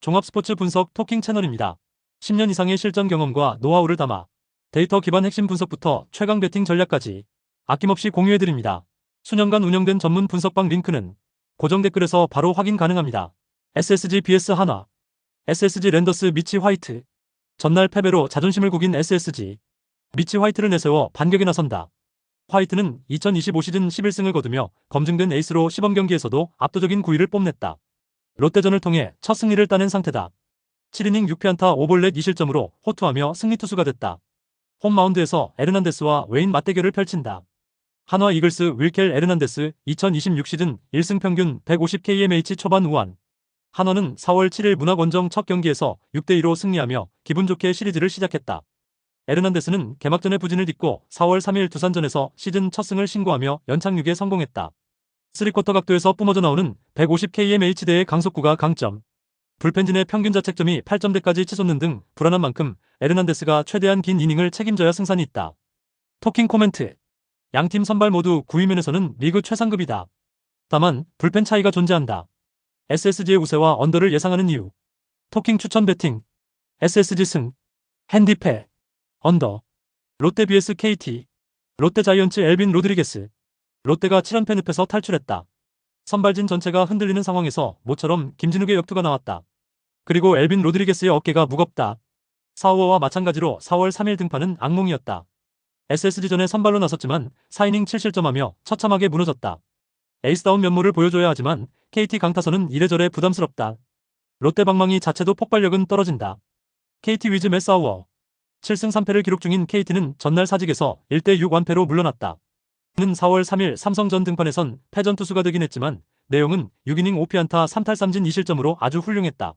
종합스포츠 분석 토킹 채널입니다. 10년 이상의 실전 경험과 노하우를 담아 데이터 기반 핵심 분석부터 최강 배팅 전략까지 아낌없이 공유해드립니다. 수년간 운영된 전문 분석방 링크는 고정 댓글에서 바로 확인 가능합니다. SSG vs 한화, SSG 랜더스 미치 화이트. 전날 패배로 자존심을 구긴 SSG. 미치 화이트를 내세워 반격에 나선다. 화이트는 2025 시즌 11승을 거두며 검증된 에이스로 시범경기에서도 압도적인 9위를 뽐냈다. 롯데전을 통해 첫 승리를 따낸 상태다. 7이닝 6피안타 5볼넷 2실점으로 호투하며 승리투수가 됐다. 홈마운드에서 에르난데스와 웨인 맞대결을 펼친다. 한화 이글스 윌켈 에르난데스 2026 시즌 1승 평균 150kmh 초반 우완. 한화는 4월 7일 문학원정 첫 경기에서 6대2로 승리하며 기분 좋게 시리즈를 시작했다. 에르난데스는 개막전의 부진을 딛고 4월 3일 두산전에서 시즌 첫 승을 신고하며 연착 6에 성공했다. 3쿼터 각도에서 뿜어져 나오는 150kmh대의 강속구가 강점. 불펜진의 평균 자책점이 8점대까지 치솟는 등 불안한 만큼 에르난데스가 최대한 긴 이닝을 책임져야 승산이 있다. 토킹 코멘트. 양팀 선발 모두 9위면에서는 리그 최상급이다. 다만 불펜 차이가 존재한다. SSG의 우세와 언더를 예상하는 이유. 토킹 추천 배팅. SSG 승. 핸디패. 언더. 롯데 vs KT. 롯데 자이언츠 엘빈 로드리게스. 롯데가 7연패 늪에서 탈출했다. 선발진 전체가 흔들리는 상황에서 모처럼 김진욱의 역투가 나왔다. 그리고 엘빈 로드리게스의 어깨가 무겁다. 사우어와 마찬가지로 4월 3일 등판은 악몽이었다. SSG전에 선발로 나섰지만 4이닝 7실점하며 처참하게 무너졌다. 에이스다운 면모를 보여줘야 하지만 KT 강타선은 이래저래 부담스럽다. 롯데 방망이 자체도 폭발력은 떨어진다. KT 위즈 맷 사우어. 7승 3패를 기록 중인 KT는 전날 사직에서 1대6 완패로 물러났다. 는 4월 3일 삼성전 등판에선 패전 투수가 되긴 했지만 내용은 6이닝 5피안타 3탈3진 2실점으로 아주 훌륭했다.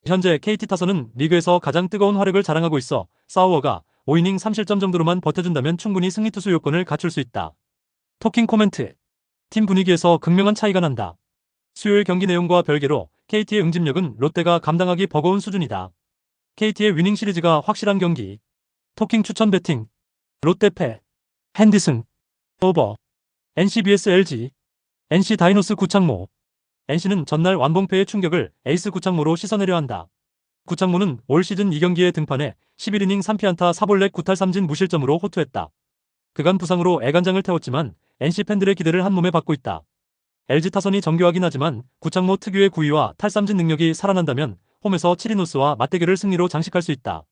현재 KT 타선은 리그에서 가장 뜨거운 화력을 자랑하고 있어 사우어가 5이닝 3실점 정도로만 버텨준다면 충분히 승리 투수 요건을 갖출 수 있다. 토킹 코멘트. 팀 분위기에서 극명한 차이가 난다. 수요일 경기 내용과 별개로 KT의 응집력은 롯데가 감당하기 버거운 수준이다. KT의 위닝 시리즈가 확실한 경기. 토킹 추천 배팅. 롯데 패. 핸디승. 오버. NC vs LG. NC 다이노스 구창모. NC는 전날 완봉패의 충격을 에이스 구창모로 씻어내려 한다. 구창모는 올 시즌 2경기에 등판해 11이닝 3피안타 4볼넷 9탈3진 무실점으로 호투했다. 그간 부상으로 애간장을 태웠지만 NC 팬들의 기대를 한몸에 받고 있다. LG 타선이 정교하긴 하지만 구창모 특유의 구위와 탈삼진 능력이 살아난다면 홈에서 치리노스와 맞대결을 승리로 장식할 수 있다.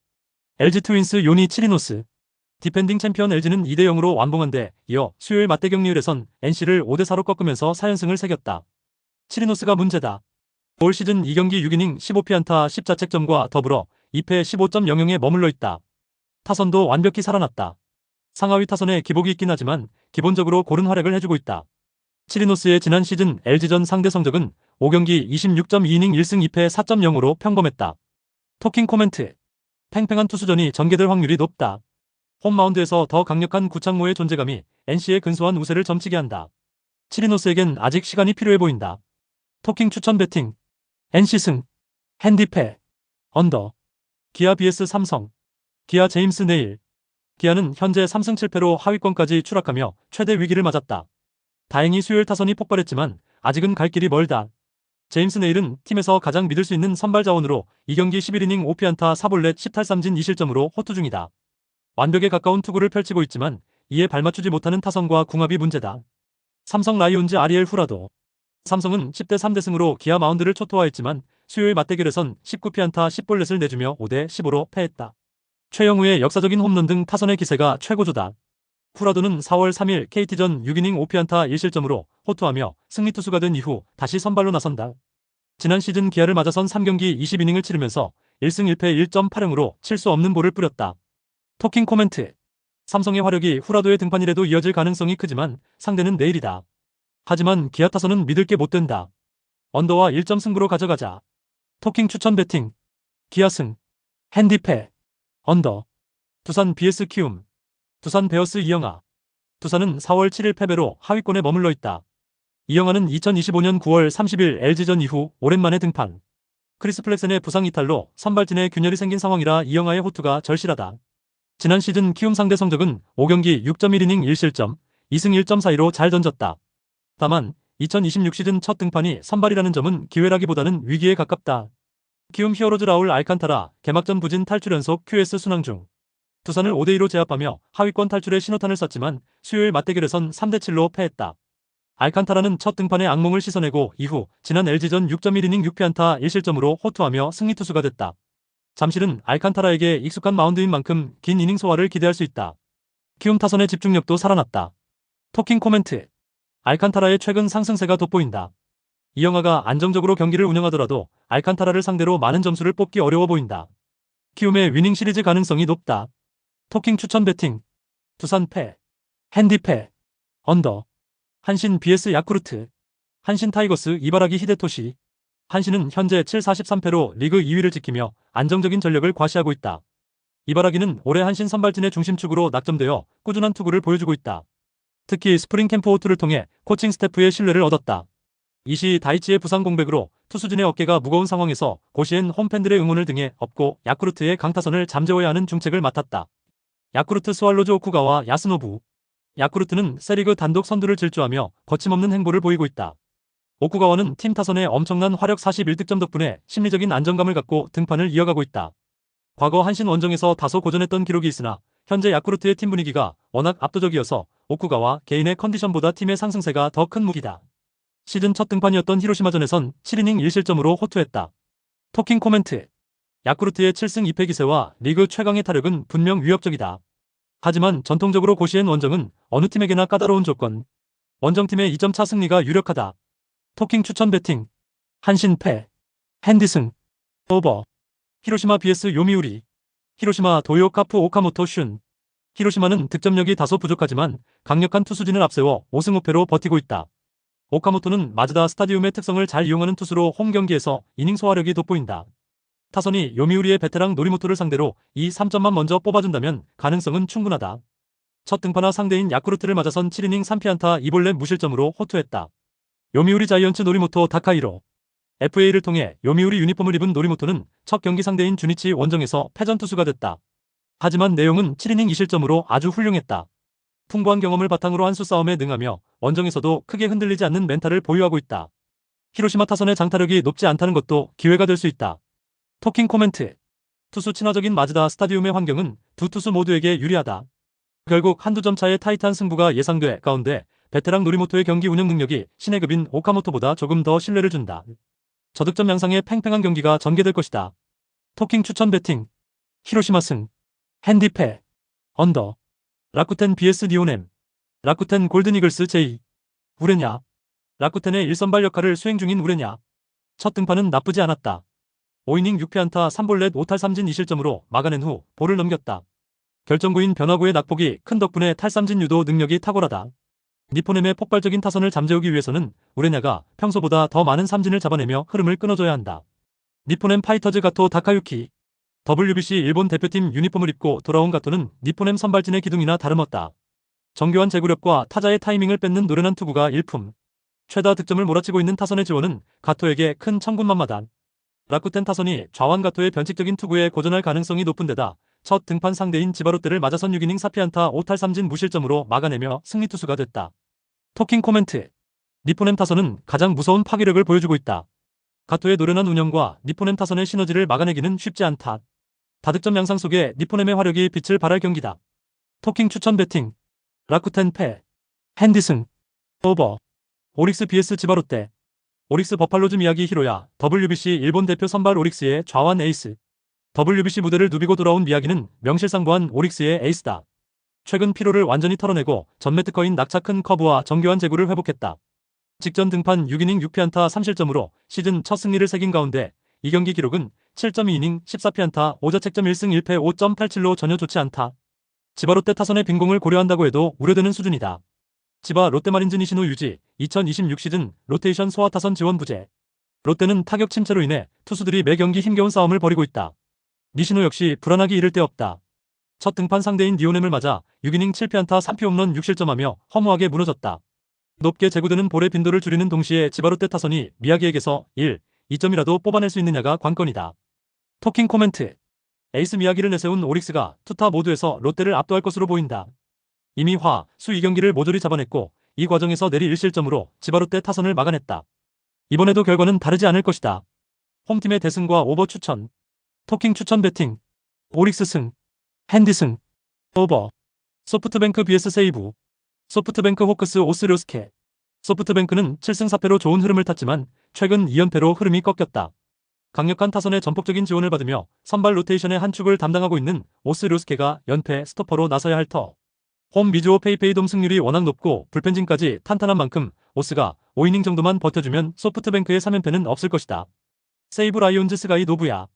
LG 트윈스 요니 치리노스. 디펜딩 챔피언 LG는 2대0으로 완봉한 데 이어 수요일 맞대 격리율에선 NC를 5대4로 꺾으면서 4연승을 새겼다. 치리노스가 문제다. 올 시즌 2경기 6이닝 15피안타 10자책점과 더불어 2패 15.00에 머물러 있다. 타선도 완벽히 살아났다. 상하위 타선에 기복이 있긴 하지만 기본적으로 고른 활약을 해주고 있다. 치리노스의 지난 시즌 LG전 상대 성적은 5경기 26.2이닝 1승 2패 4.0으로 평범했다. 토킹 코멘트. 팽팽한 투수전이 전개될 확률이 높다. 홈마운드에서 더 강력한 구창모의 존재감이 NC의 근소한 우세를 점치게 한다. 치리노스에겐 아직 시간이 필요해 보인다. 토킹 추천 배팅. NC 승. 핸디패. 언더. 기아 vs 삼성. 기아 제임스 네일. 기아는 현재 3승 7패로 하위권까지 추락하며 최대 위기를 맞았다. 다행히 수요일 타선이 폭발했지만 아직은 갈 길이 멀다. 제임스 네일은 팀에서 가장 믿을 수 있는 선발 자원으로 2경기 11이닝 5피안타 4볼넷 10탈3진 2실점으로 호투 중이다. 완벽에 가까운 투구를 펼치고 있지만 이에 발맞추지 못하는 타선과 궁합이 문제다. 삼성 라이온즈 아리엘 후라도. 삼성은 10대 3대승으로 기아 마운드를 초토화했지만 수요일 맞대결에선 19피안타 10볼넷을 내주며 5대15로 패했다. 최영우의 역사적인 홈런 등 타선의 기세가 최고조다. 후라도는 4월 3일 KT전 6이닝 5피안타 1실점으로 호투하며 승리 투수가 된 이후 다시 선발로 나선다. 지난 시즌 기아를 맞아선 3경기 20이닝을 치르면서 1승 1패 1.80으로 칠 수 없는 볼을 뿌렸다. 토킹 코멘트. 삼성의 화력이 후라도의 등판이라도 이어질 가능성이 크지만 상대는 내일이다. 하지만 기아 타선은 믿을 게 못 된다. 언더와 1점 승부로 가져가자. 토킹 추천 배팅. 기아 승. 핸디패. 언더. 두산 vs 키움. 두산 베어스 이영하. 두산은 4월 7일 패배로 하위권에 머물러 있다. 이영하는 2025년 9월 30일 LG전 이후 오랜만에 등판. 크리스 플렉센의 부상 이탈로 선발진에 균열이 생긴 상황이라 이영하의 호투가 절실하다. 지난 시즌 키움 상대 성적은 5경기 6.1이닝 1실점, 2승 1.42로 잘 던졌다. 다만 2026 시즌 첫 등판이 선발이라는 점은 기회라기보다는 위기에 가깝다. 키움 히어로즈 라울 알칸타라 개막전 부진 탈출 연속 QS 순항 중. 두산을 5대2로 제압하며 하위권 탈출에 신호탄을 쐈지만 수요일 맞대결에선 3대7로 패했다. 알칸타라는 첫 등판에 악몽을 씻어내고 이후 지난 LG전 6.1이닝 6피안타 1실점으로 호투하며 승리 투수가 됐다. 잠실은 알칸타라에게 익숙한 마운드인 만큼 긴 이닝 소화를 기대할 수 있다. 키움 타선의 집중력도 살아났다. 토킹 코멘트. 알칸타라의 최근 상승세가 돋보인다. 이영하가 안정적으로 경기를 운영하더라도 알칸타라를 상대로 많은 점수를 뽑기 어려워 보인다. 키움의 위닝 시리즈 가능성이 높다. 토킹 추천 배팅. 두산 패. 핸디 패. 언더. 한신 vs 야쿠르트. 한신 타이거스 이바라기 히데토시. 한신은 현재 7-43패로 리그 2위를 지키며 안정적인 전력을 과시하고 있다. 이바라기는 올해 한신 선발진의 중심축으로 낙점되어 꾸준한 투구를 보여주고 있다. 특히 스프링 캠프 호투를 통해 코칭 스태프의 신뢰를 얻었다. 이시 다이치의 부상 공백으로 투수진의 어깨가 무거운 상황에서 고시엔 홈팬들의 응원을 등에 업고 야쿠르트의 강타선을 잠재워야 하는 중책을 맡았다. 야쿠르트 스왈로즈 오쿠가와 야스노부. 야쿠르트는 세리그 단독 선두를 질주하며 거침없는 행보를 보이고 있다. 오쿠가와는 팀 타선의 엄청난 화력 41득점 덕분에 심리적인 안정감을 갖고 등판을 이어가고 있다. 과거 한신 원정에서 다소 고전했던 기록이 있으나 현재 야쿠르트의 팀 분위기가 워낙 압도적이어서 오쿠가와 개인의 컨디션보다 팀의 상승세가 더 큰 무기다. 시즌 첫 등판이었던 히로시마전에선 7이닝 1실점으로 호투했다. 토킹 코멘트. 야쿠르트의 7승 2패 기세와 리그 최강의 타력은 분명 위협적이다. 하지만 전통적으로 고시엔 원정은 어느 팀에게나 까다로운 조건. 원정팀의 2점 차 승리가 유력하다. 토킹 추천 배팅. 한신 패. 핸디승. 오버. 히로시마 vs 요미우리. 히로시마 도요 카프 오카모토 슌. 히로시마는 득점력이 다소 부족하지만 강력한 투수진을 앞세워 5승 5패로 버티고 있다. 오카모토는 마즈다 스타디움의 특성을 잘 이용하는 투수로 홈 경기에서 이닝 소화력이 돋보인다. 타선이 요미우리의 베테랑 노리모토를 상대로 이 3점만 먼저 뽑아준다면 가능성은 충분하다. 첫 등판화 상대인 야쿠르트를 맞아선 7이닝 3피안타 2볼넷 무실점으로 호투했다. 요미우리 자이언츠 노리모토 다카이로. FA를 통해 요미우리 유니폼을 입은 노리모토는 첫 경기 상대인 주니치 원정에서 패전 투수가 됐다. 하지만 내용은 7이닝 2실점으로 아주 훌륭했다. 풍부한 경험을 바탕으로 한수 싸움에 능하며 원정에서도 크게 흔들리지 않는 멘탈을 보유하고 있다. 히로시마 타선의 장타력이 높지 않다는 것도 기회가 될 수 있다. 토킹 코멘트. 투수 친화적인 마즈다 스타디움의 환경은 두 투수 모두에게 유리하다. 결국 한두 점 차의 타이트한 승부가 예상돼 가운데 베테랑 노리모토의 경기 운영 능력이 신의 급인 오카모토보다 조금 더 신뢰를 준다. 저득점 양상의 팽팽한 경기가 전개될 것이다. 토킹 추천 배팅. 히로시마 승. 핸디 패. 언더. 라쿠텐 vs 니오넴. 라쿠텐 골든이글스 J. 우레냐. 라쿠텐의 1선발 역할을 수행 중인 우레냐. 첫 등판은 나쁘지 않았다. 5이닝 6피안타 3볼넷 5탈 3진 2실점으로 막아낸 후 볼을 넘겼다. 결정구인 변화구의 낙폭이 큰 덕분에 탈삼진 유도 능력이 탁월하다. 니포넴의 폭발적인 타선을 잠재우기 위해서는 우레냐가 평소보다 더 많은 삼진을 잡아내며 흐름을 끊어줘야 한다. 니포넴 파이터즈 가토 다카유키. WBC 일본 대표팀 유니폼을 입고 돌아온 가토는 니포넴 선발진의 기둥이나 다름없다. 정교한 제구력과 타자의 타이밍을 뺏는 노련한 투구가 일품. 최다 득점을 몰아치고 있는 타선의 지원은 가토에게 큰 천군만마다. 라쿠텐 타선이 좌완 가토의 변칙적인 투구에 고전할 가능성이 높은 데다 첫 등판 상대인 지바롯데를 맞아선 6이닝 4피안타 5탈 3진 무실점으로 막아내며 승리 투수가 됐다. 토킹 코멘트. 니포넴 타선은 가장 무서운 파괴력을 보여주고 있다. 가토의 노련한 운영과 니포넴 타선의 시너지를 막아내기는 쉽지 않다. 다득점 양상 속에 니포넴의 화력이 빛을 발할 경기다. 토킹 추천 배팅. 라쿠텐 패. 핸디승. 오버. 오릭스 vs 지바롯데. 오릭스 버팔로즈 미야기 히로야. WBC 일본 대표 선발 오릭스의 좌완 에이스. WBC 무대를 누비고 돌아온 미야기는 명실상부한 오릭스의 에이스다. 최근 피로를 완전히 털어내고 전매 특허인 낙차 큰 커브와 정교한 제구를 회복했다. 직전 등판 6이닝 6피안타 3실점으로 시즌 첫 승리를 새긴 가운데 이 경기 기록은 7.2이닝 14피안타 5자책점 1승 1패 5.87로 전혀 좋지 않다. 지바 롯데 타선의 빈공을 고려한다고 해도 우려되는 수준이다. 지바 롯데마린즈 니시노 유지 2026 시즌 로테이션 소화 타선 지원 부재. 롯데는 타격 침체로 인해 투수들이 매 경기 힘겨운 싸움을 벌이고 있다. 니시노 역시 불안하기 이를 데 없다. 첫 등판 상대인 니오넴을 맞아 6이닝 7피안타 3피 홈런 6실점하며 허무하게 무너졌다. 높게 제구되는 볼의 빈도를 줄이는 동시에 지바 롯데 타선이 미야기에게서 2점이라도 뽑아낼 수 있느냐가 관건이다. 토킹 코멘트. 에이스 미야기를 내세운 오릭스가 투타 모두에서 롯데를 압도할 것으로 보인다. 이미 화, 수 2경기를 모조리 잡아냈고 이 과정에서 내리 1실점으로 지바 롯데 타선을 막아냈다. 이번에도 결과는 다르지 않을 것이다. 홈팀의 대승과 오버 추천. 토킹 추천 배팅. 오릭스 승. 핸디 승. 오버. 소프트뱅크 vs 세이브. 소프트뱅크 호크스 오스료스케. 소프트뱅크는 7승 4패로 좋은 흐름을 탔지만 최근 2연패로 흐름이 꺾였다. 강력한 타선의 전폭적인 지원을 받으며 선발 로테이션의 한 축을 담당하고 있는 오스료스케가 연패 스토퍼로 나서야 할 터. 홈 미즈오 페이페이돔 승률이 워낙 높고 불펜진까지 탄탄한 만큼 오스가 5이닝 정도만 버텨주면 소프트뱅크의 3연패는 없을 것이다. 세이브 라이온즈 스가이 노부야.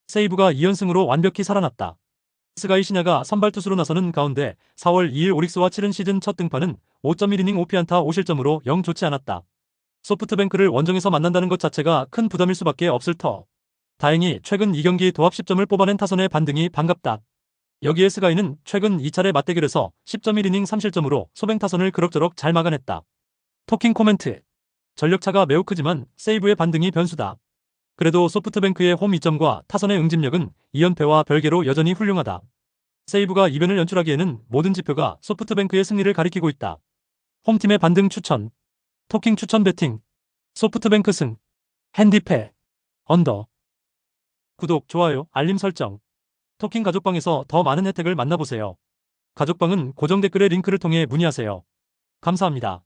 세이브가 2연승으로 완벽히 살아났다. 스가이 시냐가 선발 투수로 나서는 가운데 4월 2일 오릭스와 치른 시즌 첫 등판은 5.1이닝 5피안타 5실점으로 영 좋지 않았다. 소프트뱅크를 원정에서 만난다는 것 자체가 큰 부담일 수밖에 없을 터. 다행히 최근 2경기 도합 10점을 뽑아낸 타선의 반등이 반갑다. 여기에 스가이는 최근 2차례 맞대결에서 10.1이닝 3실점으로 소뱅 타선을 그럭저럭 잘 막아냈다. 토킹 코멘트. 전력차가 매우 크지만 세이브의 반등이 변수다. 그래도 소프트뱅크의 홈 2점과 타선의 응집력은 2연패와 별개로 여전히 훌륭하다. 세이브가 이변을 연출하기에는 모든 지표가 소프트뱅크의 승리를 가리키고 있다. 홈팀의 반등 추천. 토킹 추천 배팅. 소프트뱅크 승. 핸디패. 언더. 구독, 좋아요, 알림 설정. 토킹 가족방에서 더 많은 혜택을 만나보세요. 가족방은 고정 댓글의 링크를 통해 문의하세요. 감사합니다.